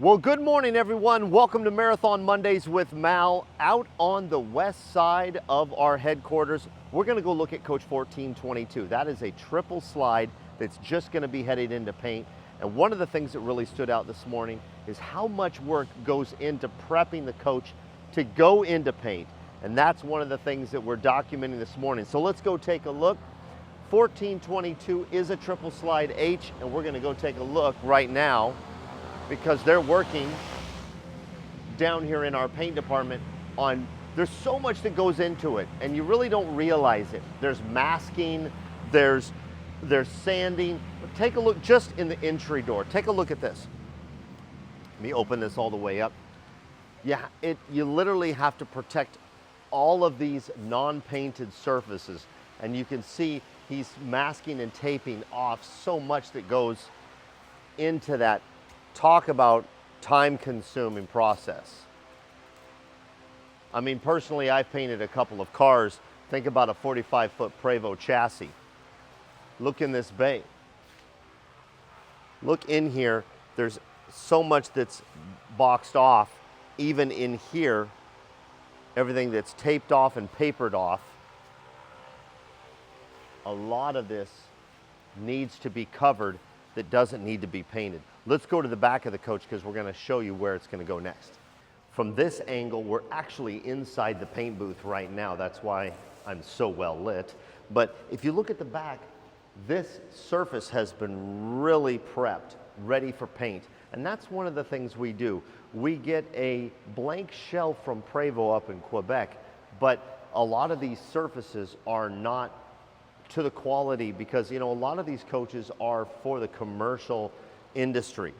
Well, good morning, everyone. Welcome to Marathon Mondays with Mal. Out on the west side of our headquarters, we're going to go look at Coach 1422. That is a triple slide that's just going to be headed into paint. And one of the things that really stood out this morning is how much work goes into prepping the coach to go into paint. And that's one of the things that we're documenting this morning. So let's go take a look. 1422 is a triple slide H, and we're going to go take a look right now, because they're working down here in our paint department on, there's so much that goes into it and you really don't realize it. There's masking, there's sanding. But take a look just in the entry door. Take a look at this. Let me open this all the way up. Yeah, you literally have to protect all of these non-painted surfaces, and you can see he's masking and taping off so much that goes into that. Talk about time-consuming process. I mean, personally, I've painted a couple of cars. Think about a 45-foot Prevost chassis. Look in this bay. Look in here. There's so much that's boxed off. Even in here, everything that's taped off and papered off. A lot of this needs to be covered that doesn't need to be painted. Let's go to the back of the coach because we're going to show you where it's going to go next. From this angle, we're actually inside the paint booth right now. That's why I'm so well lit. But if you look at the back, this surface has been really prepped, ready for paint. And that's one of the things we do. We get a blank shell from Prevost up in Quebec, but a lot of these surfaces are not to the quality because, you know, a lot of these coaches are for the commercial industry.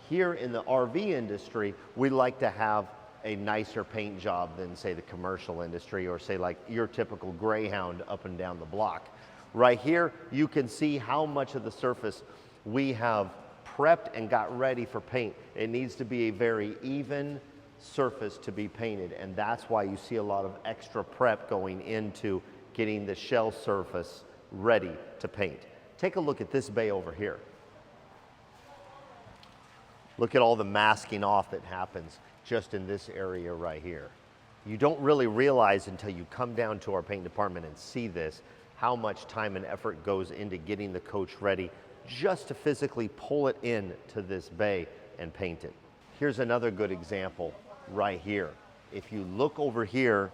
Here in the RV industry, we like to have a nicer paint job than, say, the commercial industry, or say like your typical Greyhound up and down the block. Right here, you can see how much of the surface we have prepped and got ready for paint. It needs to be a very even surface to be painted, and that's why you see a lot of extra prep going into getting the shell surface ready to paint. Take a look at this bay over here. Look at all the masking off that happens just in this area right here. You don't really realize until you come down to our paint department and see this, how much time and effort goes into getting the coach ready just to physically pull it in to this bay and paint it. Here's another good example right here. If you look over here,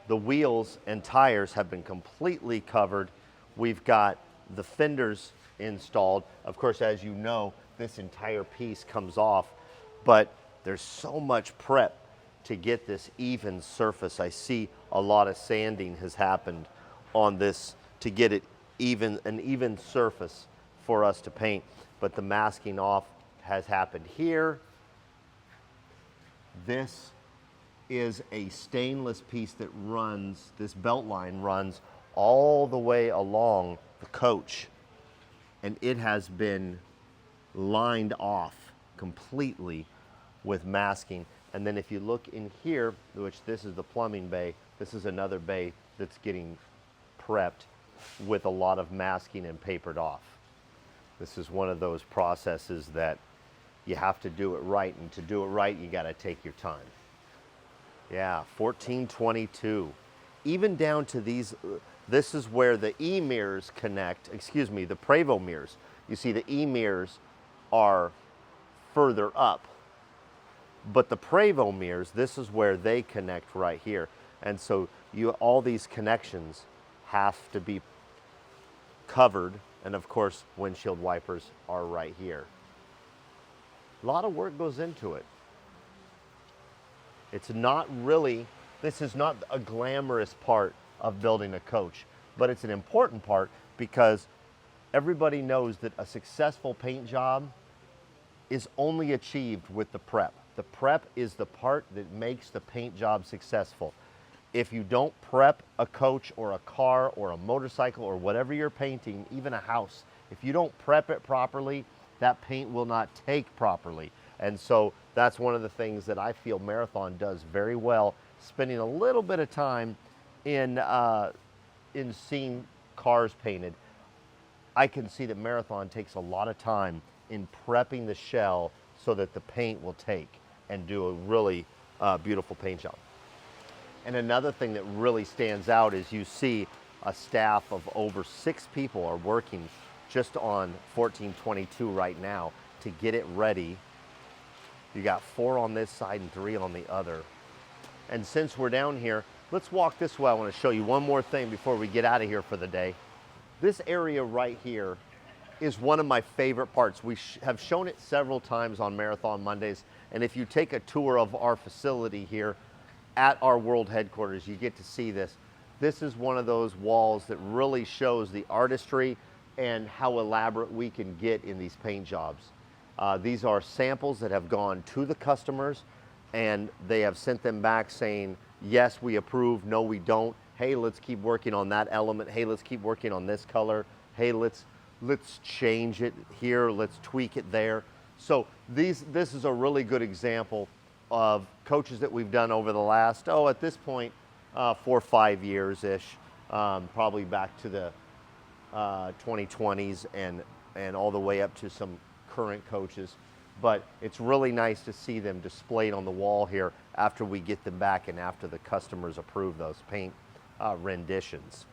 the wheels and tires have been completely covered. We've got the fenders installed. Of course, as you know, this entire piece comes off, but there's so much prep to get this even surface. I see a lot of sanding has happened on this to get it an even surface for us to paint, but the masking off has happened here. This is a stainless piece that runs, this belt line runs all the way along the coach, and it has been lined off completely with masking. And then if you look in here, which this is the plumbing bay, this is another bay that's getting prepped with a lot of masking and papered off. This is one of those processes that you have to do it right, and to do it right, you got to take your time. Yeah, 1422. Even down to these, this is where the E-mirrors connect, the Prevost mirrors. You see the E-mirrors are further up, but the Prevost mirrors, this is where they connect right here. And so all these connections have to be covered, and of course, windshield wipers are right here. A lot of work goes into it. It's not really, this is not a glamorous part of building a coach, but it's an important part because everybody knows that a successful paint job is only achieved with the prep. The prep is the part that makes the paint job successful. If you don't prep a coach or a car or a motorcycle or whatever you're painting, even a house, if you don't prep it properly, that paint will not take properly. And so that's one of the things that I feel Marathon does very well, spending a little bit of time in seeing cars painted. I can see that Marathon takes a lot of time in prepping the shell so that the paint will take and do a really beautiful paint job. And another thing that really stands out is you see a staff of over 6 people are working just on 1422 right now to get it ready. You got 4 on this side and 3 on the other. And since we're down here, let's walk this way. I want to show you one more thing before we get out of here for the day. This area right here is one of my favorite parts. We have shown it several times on Marathon Mondays, and if you take a tour of our facility here at our world headquarters, you get to see this. This is one of those walls that really shows the artistry and how elaborate we can get in these paint jobs. These are samples that have gone to the customers, and they have sent them back saying, yes, we approve, no, we don't. Hey, let's keep working on that element. Hey, let's keep working on this color. Hey, let's change it here, let's tweak it there. So this is a really good example of coaches that we've done over the last, at this point, 4 or 5 years-ish, probably back to the 2020s and all the way up to some current coaches. But it's really nice to see them displayed on the wall here after we get them back and after the customers approve those paint renditions.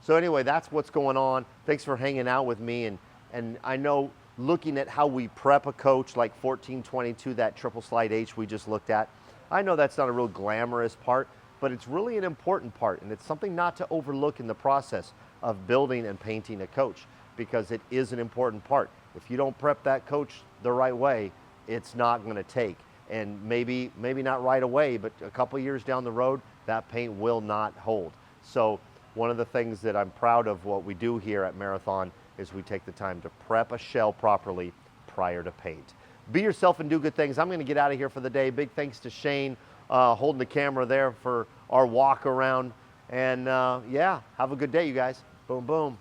So anyway, that's what's going on. Thanks for hanging out with me. And I know looking at how we prep a coach like 1422, that triple slide H we just looked at, I know that's not a real glamorous part, but it's really an important part, and it's something not to overlook in the process of building and painting a coach, because it is an important part. If you don't prep that coach the right way, it's not going to take. And maybe not right away, but a couple years down the road, that paint will not hold. So one of the things that I'm proud of what we do here at Marathon is we take the time to prep a shell properly prior to paint. Be yourself and do good things. I'm going to get out of here for the day. Big thanks to Shane holding the camera there for our walk around. And yeah, have a good day, you guys. Boom, boom.